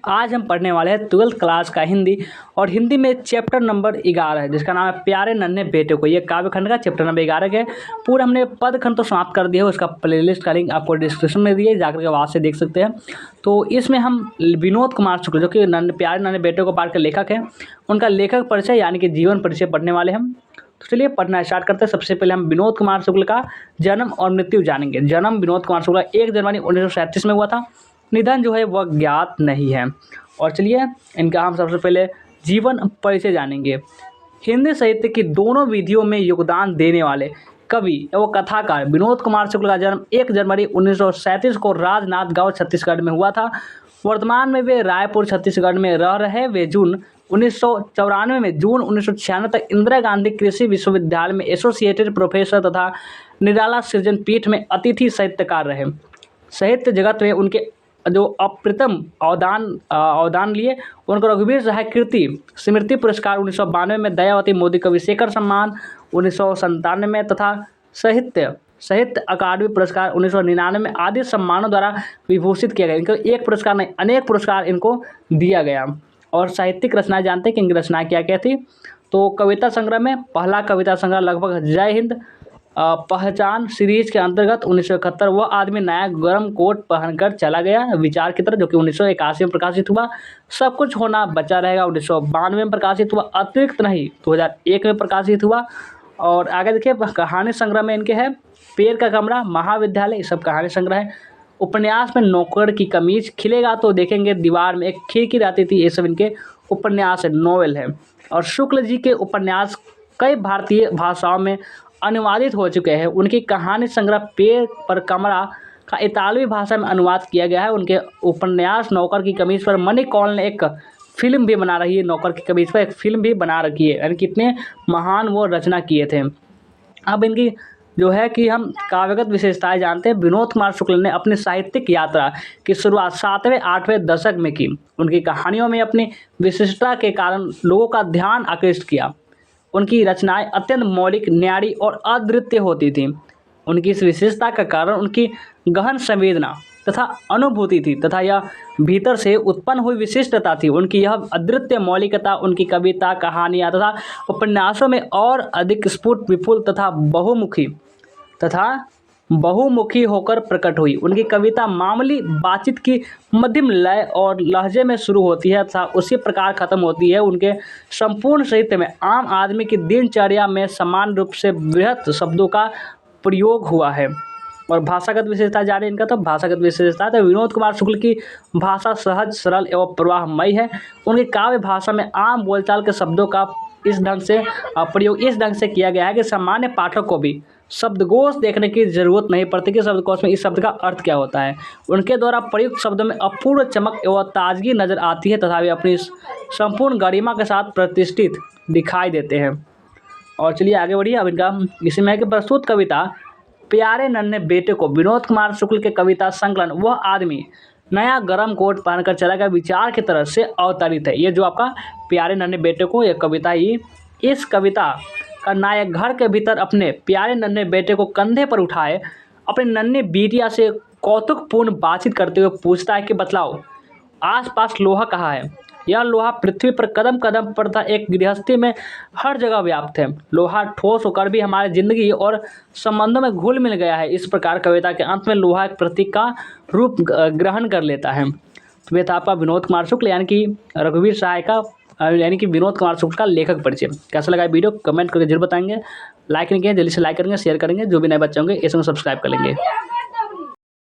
आज हम पढ़ने वाले हैं 12th क्लास का हिंदी और हिंदी में चैप्टर नंबर 11 है जिसका नाम है प्यारे नन्हे बेटे को। ये काव्यखंड का चैप्टर नंबर 11 के पूरा हमने पदखंड तो समाप्त कर दिया है। उसका प्लेलिस्ट का लिंक आपको डिस्क्रिप्शन में दिए, जाकर के वहाँ से देख सकते हैं। तो इसमें हम विनोद कुमार शुक्ल जो कि प्यारे नन्हे बेटे को पाठ के लेखक हैं, उनका लेखक परिचय यानी कि जीवन परिचय पढ़ने वाले हम। तो चलिए पढ़ना स्टार्ट करते हैं। सबसे पहले हम विनोद कुमार शुक्ल का जन्म और मृत्यु जानेंगे। जन्म विनोद कुमार शुक्ल का 1 जनवरी 1937 में हुआ था। निधन जो है वह ज्ञात नहीं है। और चलिए इनका हम सबसे पहले जीवन परिचय जानेंगे। हिंदी साहित्य की दोनों विधियों में योगदान देने वाले कवि एवं कथाकार विनोद कुमार शुक्ल का जन्म 1 जनवरी 1937 को राजनांदगांव छत्तीसगढ़ में हुआ था। वर्तमान में वे रायपुर छत्तीसगढ़ में रह रहे। वे जून 1994 में जून 1996 तक इंदिरा गांधी कृषि विश्वविद्यालय में एसोसिएटेड प्रोफेसर तथा निराला सृजन पीठ में अतिथि साहित्यकार रहे। साहित्य जगत में उनके जो अप्रतिम अवदान लिए उनको रघुवीर सहाय कीर्ति स्मृति पुरस्कार 1992 में, दयावती मोदी कवि शेखर सम्मान 1997 में तथा साहित्य अकादमी पुरस्कार 1999 में आदि सम्मानों द्वारा विभूषित किया गया। इनको एक पुरस्कार नहीं, अनेक पुरस्कार इनको दिया गया। और साहित्यिक रचनाएं जानते हैं कि इनकी रचनाएं क्या क्या थी। तो कविता संग्रह में पहला कविता संग्रह लगभग जय हिंद पहचान सीरीज के अंतर्गत 1971 वह आदमी नया गर्म कोट पहनकर चला गया विचार की तरह, जो कि 1981 में प्रकाशित हुआ। सब कुछ होना बचा रहेगा 1992 में प्रकाशित हुआ। अतिरिक्त नहीं 2001 में प्रकाशित हुआ। और आगे देखिए कहानी संग्रह में इनके है पेड़ का कमरा, महाविद्यालय, ये सब कहानी संग्रह है। उपन्यास में नौकर की कमीज, खिलेगा तो देखेंगे दीवार में एक खिड़की रहती थी, ये सब इनके उपन्यास है, नॉवेल है। और शुक्ल जी के उपन्यास कई भारतीय भाषाओं में अनुवादित हो चुके हैं। उनकी कहानी संग्रह पेड़ पर कमरा का इतालवी भाषा में अनुवाद किया गया है। उनके उपन्यास नौकर की कमीज पर मनी कौल ने एक फिल्म भी बना रही है। नौकर की कमीज पर एक फिल्म भी बना रखी है, यानी कितने महान वो रचना किए थे। अब इनकी जो है कि हम काव्यगत विशेषताएं जानते हैं। विनोद कुमार शुक्ल ने अपनी साहित्यिक यात्रा की शुरुआत 7वें-8वें दशक में की। उनकी कहानियों में अपनी विशिष्टता के कारण लोगों का ध्यान आकृष्ट किया। उनकी रचनाएं अत्यंत मौलिक, न्यारी और अद्वितीय होती थीं। उनकी इस विशेषता का कारण उनकी गहन संवेदना तथा अनुभूति थी तथा यह भीतर से उत्पन्न हुई विशिष्टता थी। उनकी यह अद्वितीय मौलिकता उनकी कविता, कहानियाँ तथा उपन्यासों में और अधिक स्फुट, विपुल तथा बहुमुखी होकर प्रकट हुई। उनकी कविता मामूली बातचीत की मध्यम लय और लहजे में शुरू होती है तथा उसी प्रकार खत्म होती है। उनके संपूर्ण साहित्य में आम आदमी की दिनचर्या में समान रूप से बृहत शब्दों का प्रयोग हुआ है। और भाषागत विशेषता जाने इनका, तो भाषागत विशेषता तो विनोद कुमार शुक्ल की भाषा सहज, सरल एवं प्रवाहमयी है। उनकी काव्य भाषा में आम बोलचाल के शब्दों का प्रयोग इस ढंग से किया गया है कि सामान्य पाठक को भी शब्दकोश देखने की जरूरत नहीं पड़ती कि शब्दकोश में इस शब्द का अर्थ क्या होता है। उनके द्वारा प्रयुक्त शब्दों में अपूर्व चमक एवं ताजगी नजर आती है तथा वे अपनी संपूर्ण गरिमा के साथ प्रतिष्ठित दिखाई देते हैं। और चलिए आगे बढ़िए। अब इनका इसी में है कि प्रस्तुत कविता प्यारे नन्हे बेटे को विनोद कुमार शुक्ल के कविता संकलन वह आदमी नया गरम कोट पहनकर चला गया विचार की तरफ से अवतरित है। ये जो आपका प्यारे नन्हे बेटे को यह कविता ही, इस कविता का नायक घर के भीतर अपने प्यारे नन्हे बेटे को कंधे पर उठाए अपनी नन्ही बिटिया से कौतुकपूर्ण बातचीत करते हुए पूछता है कि बतलाओ आसपास लोहा कहाँ है। यह लोहा पृथ्वी पर कदम कदम पर था, एक गृहस्थी में हर जगह व्याप्त है। लोहा ठोस होकर भी हमारी जिंदगी और संबंधों में घुल मिल गया है। इस प्रकार कविता के अंत में लोहा एक प्रतीक का रूप ग्रहण कर लेता है। तो ये था आपका विनोद कुमार शुक्ल यानी कि रघुवीर सहाय का यानी कि विनोद कुमार शुक्ल का लेखक परिचय। कैसा लगा वीडियो कमेंट करके जरूर बताएंगे। लाइक नहीं किए जल्दी से लाइक करेंगे, शेयर करेंगे। जो भी नए बच्चे होंगे इसे सब्सक्राइब कर लेंगे।